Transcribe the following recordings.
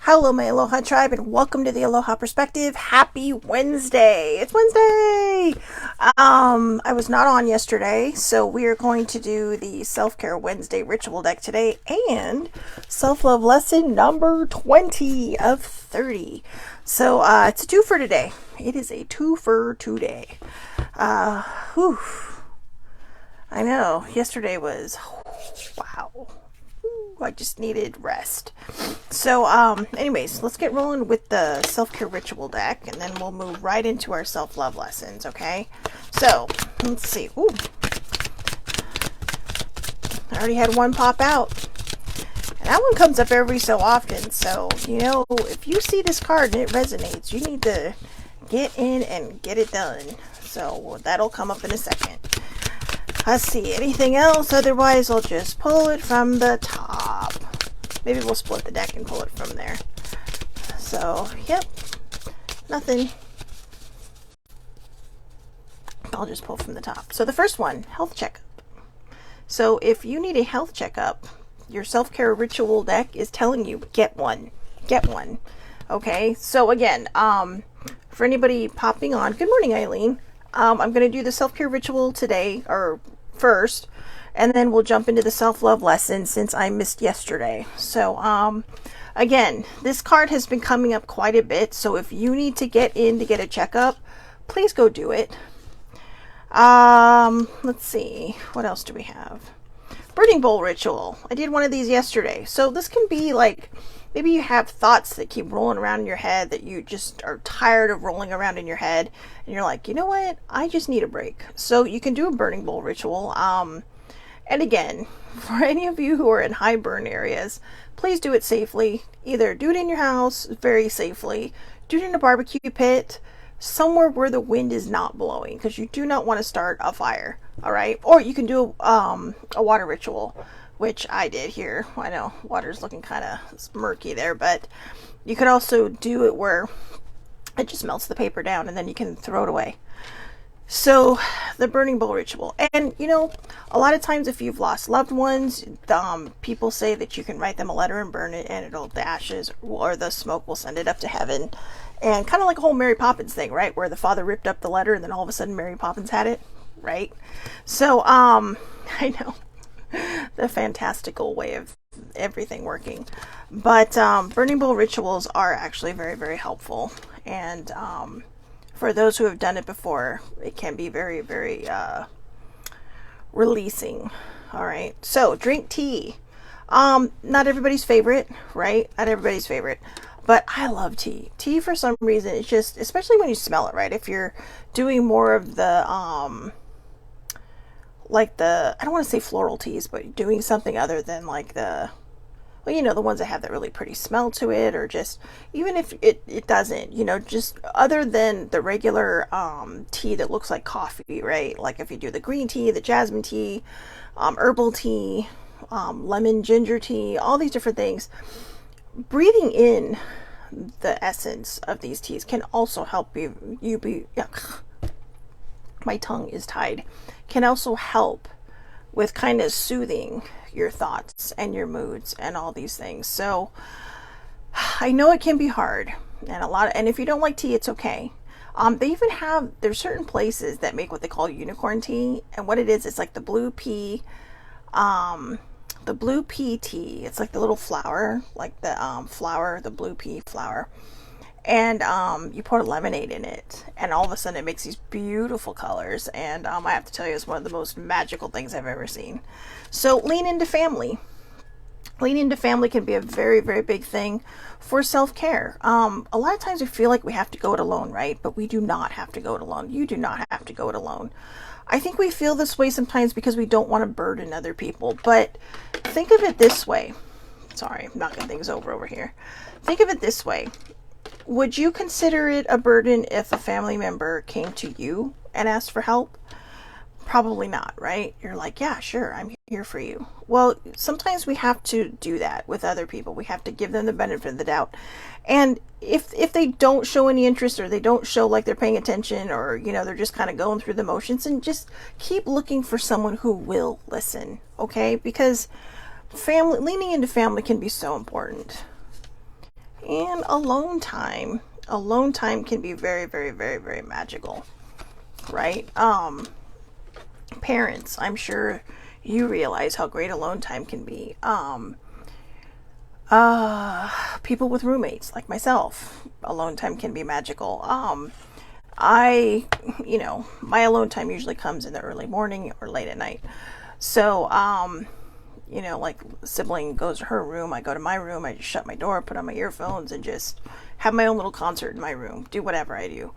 Hello, my Aloha tribe, and welcome to the Aloha Perspective. Happy Wednesday! It's Wednesday! I was not on yesterday, so we are going to do the Self-Care Wednesday ritual deck today and self-love lesson number 20 of 30. So, it's a two for today. It is a two for today. Whew. I know, yesterday was, wow. I just needed rest. So, anyways, let's get rolling with the self-care ritual deck, and then we'll move right into our self-love lessons, okay? So, let's see. Ooh. I already had one pop out. And that one comes up every so often, so, you know, if you see this card and it resonates, you need to get in and get it done. So, that'll come up in a second. Let's see, anything else? Otherwise, I'll just pull it from the top. Maybe we'll split the deck and pull it from there. So, yep, nothing. I'll just pull from the top. So the first one, health checkup. So if you need a health checkup, your self-care ritual deck is telling you, get one. Get one. Okay, so again, for anybody popping on, good morning, Eileen. I'm going to do the self-care ritual today, or first, and then we'll jump into the self-love lesson since I missed yesterday. So, again, this card has been coming up quite a bit, so if you need to get in to get a checkup, please go do it. Let's see, what else do we have? Burning bowl ritual. I did one of these yesterday. So this can be like, maybe you have thoughts that keep rolling around in your head that you just are tired of rolling around in your head, and you're like, you know what, I just need a break. So you can do a burning bowl ritual. And again, for any of you who are in high burn areas, please do it safely. Either do it in your house very safely, do it in a barbecue pit, somewhere where the wind is not blowing, because you do not want to start a fire. All right, or you can do a water ritual, which I did here. I know water's looking kind of murky there, but you could also do it where it just melts the paper down and then you can throw it away. So the burning bowl ritual, and you know, a lot of times if you've lost loved ones, people say that you can write them a letter and burn it, and it'll, the ashes or the smoke will send it up to heaven. And kind of like a whole Mary Poppins thing, right, where the father ripped up the letter and then all of a sudden Mary Poppins had it, right? So I know, the fantastical way of everything working, but burning bowl rituals are actually very, very helpful, and for those who have done it before, it can be very, very releasing. All right, so drink tea. Not everybody's favorite, right? Not everybody's favorite, but I love tea. Tea, for some reason, it's just, especially when you smell it, right? If you're doing more of the like the, I don't want to say floral teas, but doing something other than like the, well, you know, the ones that have that really pretty smell to it, or just, even if it doesn't, you know, just other than the regular tea that looks like coffee, right? Like if you do the green tea, the jasmine tea, herbal tea, lemon ginger tea, all these different things, breathing in the essence of these teas can also help you be, my tongue is tied, can also help with kind of soothing your thoughts and your moods and all these things. So I know it can be hard, and and if you don't like tea, it's okay. They even have, there's certain places that make what they call unicorn tea, and what it is, it's like the blue pea tea. It's like the little flower, like the flower, the blue pea flower, and you pour lemonade in it, and all of a sudden it makes these beautiful colors, and I have to tell you, it's one of the most magical things I've ever seen. So lean into family. Lean into family can be a very, very big thing for self-care. A lot of times we feel like we have to go it alone, right? But we do not have to go it alone. You do not have to go it alone. I think we feel this way sometimes because we don't want to burden other people, but think of it this way. Sorry, I'm knocking things over here. Think of it this way. Would you consider it a burden if a family member came to you and asked for help? Probably not, right? You're like, yeah, sure, I'm here for you. Well, sometimes we have to do that with other people. We have to give them the benefit of the doubt. And if they don't show any interest, or they don't show like they're paying attention, or, you know, they're just kind of going through the motions, and just keep looking for someone who will listen, okay? Because family, leaning into family can be so important. And alone time. Alone time can be very, very, very, very magical, right? Parents, I'm sure you realize how great alone time can be. People with roommates like myself, alone time can be magical. I, my alone time usually comes in the early morning or late at night. So, like sibling goes to her room, I go to my room, I just shut my door, put on my earphones, and just have my own little concert in my room, do whatever I do.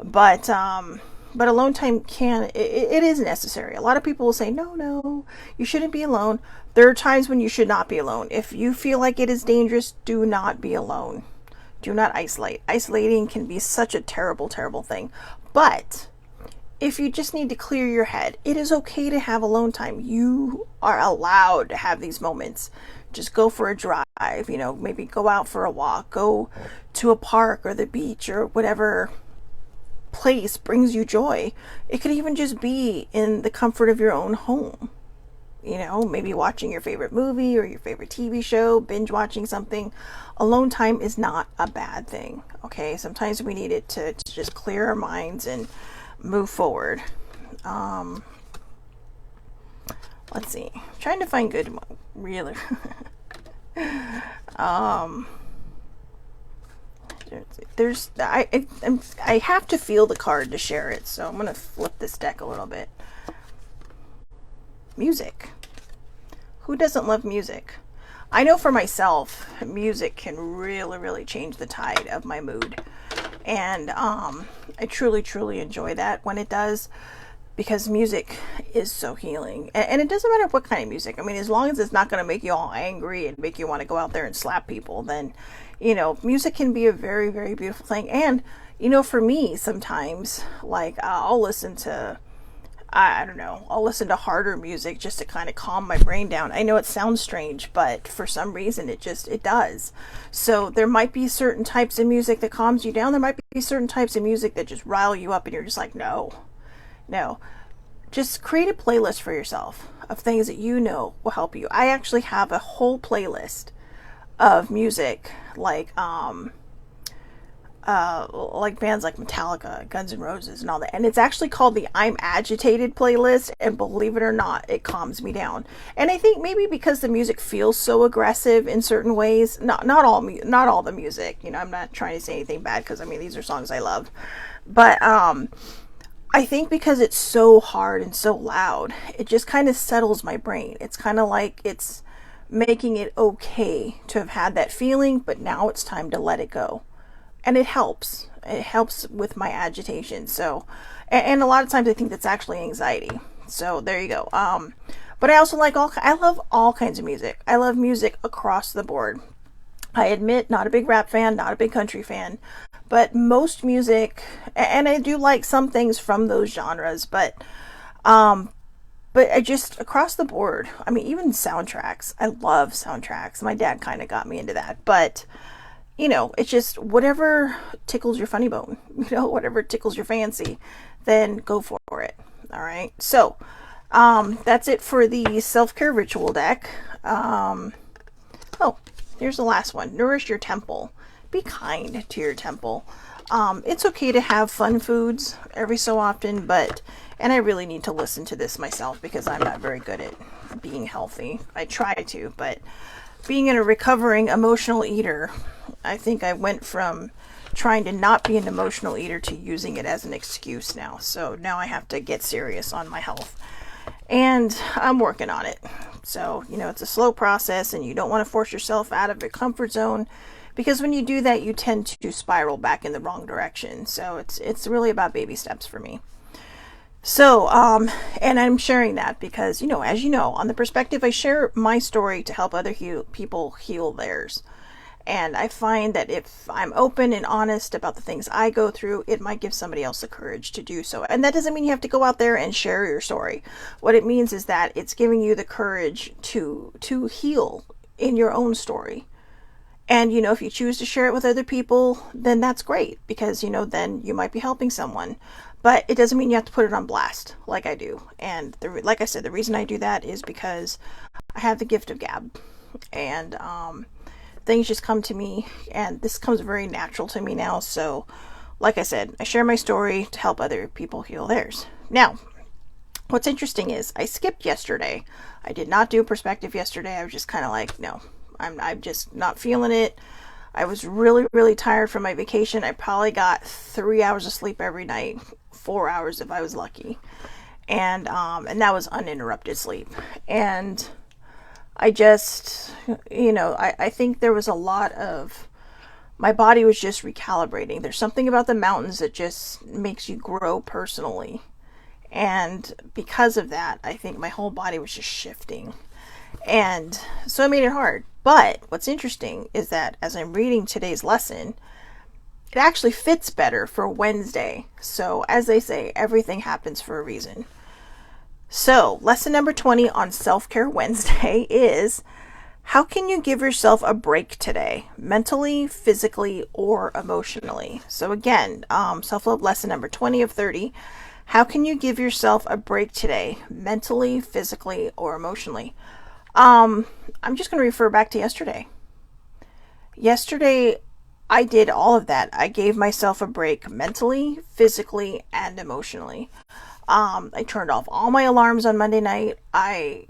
But alone time it is necessary. A lot of people will say, no, you shouldn't be alone. There are times when you should not be alone. If you feel like it is dangerous, do not be alone. Do not isolate. Isolating can be such a terrible, terrible thing. But if you just need to clear your head, it is okay to have alone time. You are allowed to have these moments. Just go for a drive, maybe go out for a walk, go to a park or the beach or whatever place brings you joy. It could even just be in the comfort of your own home. Maybe watching your favorite movie or your favorite TV show, binge watching something. Alone time is not a bad thing, okay? Sometimes we need it to just clear our minds and move forward. Let's see. I'm trying to find good, really. I have to feel the card to share it, so I'm gonna flip this deck a little bit. Music. Who doesn't love music? I know for myself, music can really, really change the tide of my mood. And I truly, truly enjoy that when it does, because music is so healing. And it doesn't matter what kind of music. I mean, as long as it's not going to make you all angry and make you want to go out there and slap people, then, music can be a very, very beautiful thing. And, for me, sometimes, like, I'll listen to, I don't know, I'll listen to harder music just to kind of calm my brain down. I know it sounds strange, but for some reason it does. So there might be certain types of music that calms you down. There might be certain types of music that just rile you up and you're just like, no. Just create a playlist for yourself of things that will help you. I actually have a whole playlist of music like bands like Metallica, Guns N' Roses, and all that. And it's actually called the I'm Agitated playlist. And believe it or not, it calms me down. And I think maybe because the music feels so aggressive in certain ways, not all the music. I'm not trying to say anything bad because these are songs I love. But I think because it's so hard and so loud, it just kind of settles my brain. It's kind of like it's making it okay to have had that feeling, but now it's time to let it go. And it helps. It helps with my agitation. So, and a lot of times I think that's actually anxiety. So there you go. But I also I love all kinds of music. I love music across the board. I admit, not a big rap fan, not a big country fan, but most music, and I do like some things from those genres, but I just, across the board, even soundtracks. I love soundtracks. My dad kind of got me into that, but it's just whatever tickles your funny bone, whatever tickles your fancy, then go for it. All right. So, that's it for the SelfCare Ritual deck. Here's the last one. Nourish your temple. Be kind to your temple. It's okay to have fun foods every so often, and I really need to listen to this myself because I'm not very good at being healthy. I try to, but being a recovering emotional eater, I think I went from trying to not be an emotional eater to using it as an excuse now. So now I have to get serious on my health. And I'm working on it. So, it's a slow process and you don't want to force yourself out of your comfort zone, because when you do that, you tend to spiral back in the wrong direction. So it's really about baby steps for me. So, and I'm sharing that because, as you know, on The Perspective, I share my story to help other people heal theirs. And I find that if I'm open and honest about the things I go through, it might give somebody else the courage to do so. And that doesn't mean you have to go out there and share your story. What it means is that it's giving you the courage to heal in your own story. And, if you choose to share it with other people, then that's great, because, then you might be helping someone. But it doesn't mean you have to put it on blast like I do. And like I said, the reason I do that is because I have the gift of gab. And things just come to me, and this comes very natural to me now. So, like I said, I share my story to help other people heal theirs. Now, what's interesting is I skipped yesterday. I did not do perspective yesterday. I was just kind of like, no, I'm just not feeling it. I was really, really tired from my vacation. I probably got 3 hours of sleep every night, 4 hours if I was lucky. And that was uninterrupted sleep. And I just, I think there was a lot of, my body was just recalibrating. There's something about the mountains that just makes you grow personally. And because of that, I think my whole body was just shifting. And so it made it hard. But what's interesting is that as I'm reading today's lesson, it actually fits better for Wednesday. So as they say, everything happens for a reason. So lesson number 20 on Self-Care Wednesday is, how can you give yourself a break today, mentally, physically, or emotionally? So again, self-love lesson number 20 of 30. How can you give yourself a break today, mentally, physically, or emotionally? I'm just going to refer back to yesterday. Yesterday, I did all of that. I gave myself a break mentally, physically, and emotionally. I turned off all my alarms on Monday night. I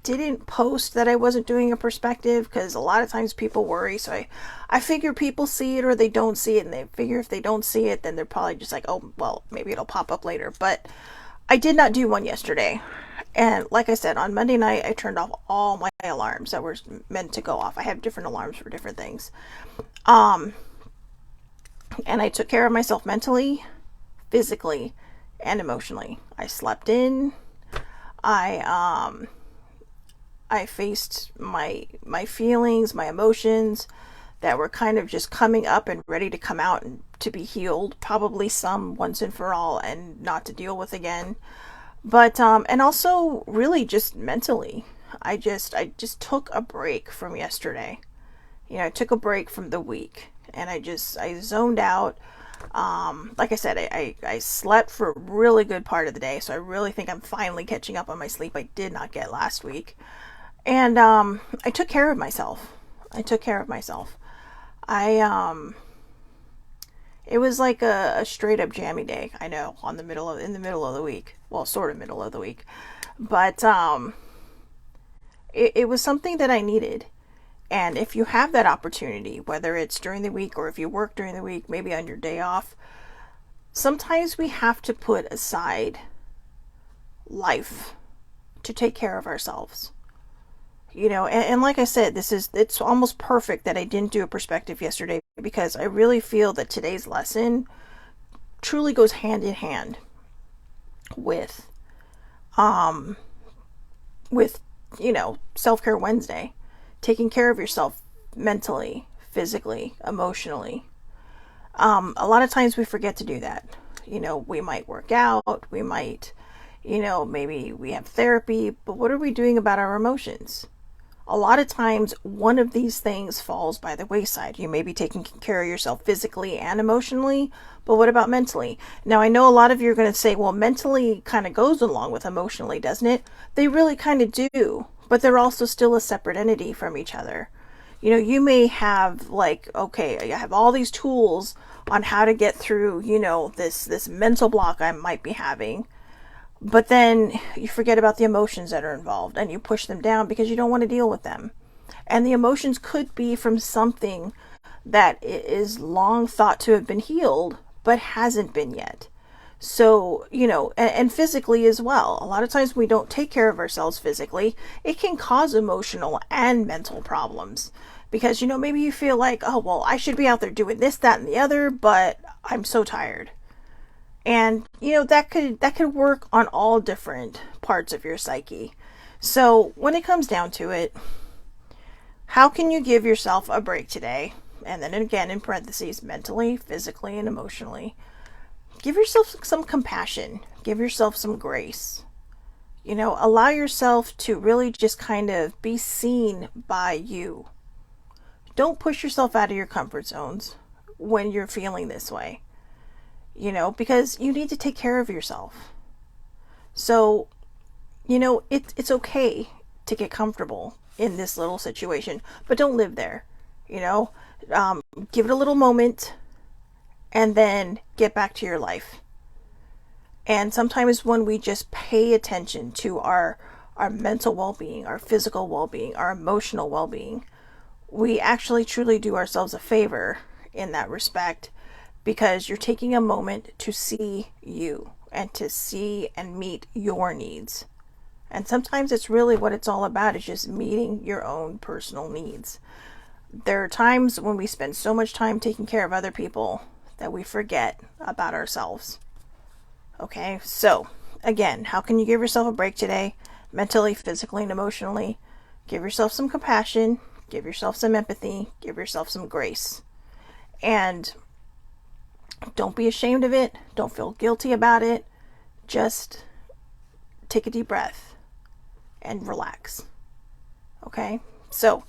didn't post that I wasn't doing a perspective because a lot of times people worry. So I figure people see it or they don't see it, and they figure if they don't see it, then they're probably just like, oh, well, maybe it'll pop up later. But I did not do one yesterday. And like I said, on Monday night, I turned off all my alarms that were meant to go off. I have different alarms for different things. And I took care of myself mentally, physically, and emotionally. I slept in. I faced my feelings, my emotions that were kind of just coming up and ready to come out and to be healed, probably some once and for all, and not to deal with again. But and also really just mentally, I just took a break from yesterday. I took a break from the week, and I zoned out. Like I said, I slept for a really good part of the day, so I really think I'm finally catching up on my sleep I did not get last week. And I took care of myself. It was like a straight up jammy day, I know, in the middle of the week. Well, sort of middle of the week. But it was something that I needed. And if you have that opportunity, whether it's during the week or if you work during the week, maybe on your day off, sometimes we have to put aside life to take care of ourselves. And like I said, it's almost perfect that I didn't do a perspective yesterday, because I really feel that today's lesson truly goes hand in hand with Self-Care Wednesday, taking care of yourself mentally, physically, emotionally. A lot of times we forget to do that. We might work out, we might, maybe we have therapy, but what are we doing about our emotions? A lot of times one of these things falls by the wayside. You may be taking care of yourself physically and emotionally, but what about mentally? Now, I know a lot of you are going to say, well, mentally kind of goes along with emotionally, doesn't it? They really kind of do, but they're also still a separate entity from each other. You may have okay, I have all these tools on how to get through, this mental block I might be having. But then you forget about the emotions that are involved and you push them down because you don't want to deal with them. And the emotions could be from something that is long thought to have been healed, but hasn't been yet. So, and physically as well. A lot of times we don't take care of ourselves physically. It can cause emotional and mental problems because, maybe you feel like, oh, well, I should be out there doing this, that, and the other, but I'm so tired. And, that could work on all different parts of your psyche. So when it comes down to it, how can you give yourself a break today? And then again, in parentheses, mentally, physically, and emotionally. Give yourself some compassion. Give yourself some grace. Allow yourself to really just kind of be seen by you. Don't push yourself out of your comfort zones when you're feeling this way. Because you need to take care of yourself. So, it's okay to get comfortable in this little situation, but don't live there. You know, give it a little moment and then get back to your life. And sometimes when we just pay attention to our mental well-being, our physical well-being, our emotional well-being, we actually truly do ourselves a favor in that respect, because you're taking a moment to see you and to see and meet your needs. And sometimes it's really what it's all about, is just meeting your own personal needs. There are times when we spend so much time taking care of other people that we forget about ourselves. Okay, so again, how can you give yourself a break today? Mentally, physically, and emotionally. Give yourself some compassion, give yourself some empathy, give yourself some grace. And don't be ashamed of it. Don't feel guilty about it. Just take a deep breath and relax. Okay, so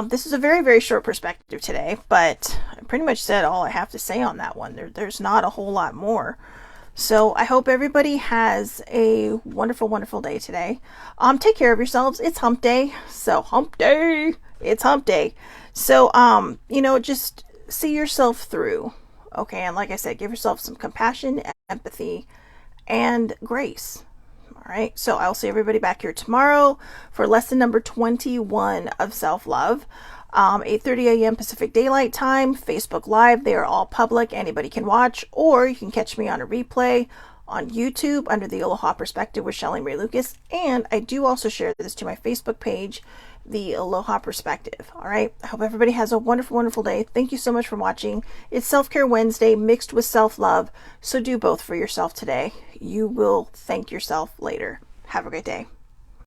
this is a very, very short perspective today, but I pretty much said all I have to say on that one. There's not a whole lot more. So I hope everybody has a wonderful, wonderful day today. Take care of yourselves. It's hump day. So hump day. It's hump day. So, just see yourself through. Okay. And like I said, give yourself some compassion, empathy, and grace. All right. So I'll see everybody back here tomorrow for lesson number 21 of self-love. 8:30 a.m. Pacific Daylight Time, Facebook Live. They are all public. Anybody can watch, or you can catch me on a replay on YouTube under the Aloha Perspective with Shelly Marie Lucas. And I do also share this to my Facebook page, the Aloha Perspective. All right. I hope everybody has a wonderful, wonderful day. Thank you so much for watching. It's Self-Care Wednesday mixed with self-love. So do both for yourself today. You will thank yourself later. Have a great day.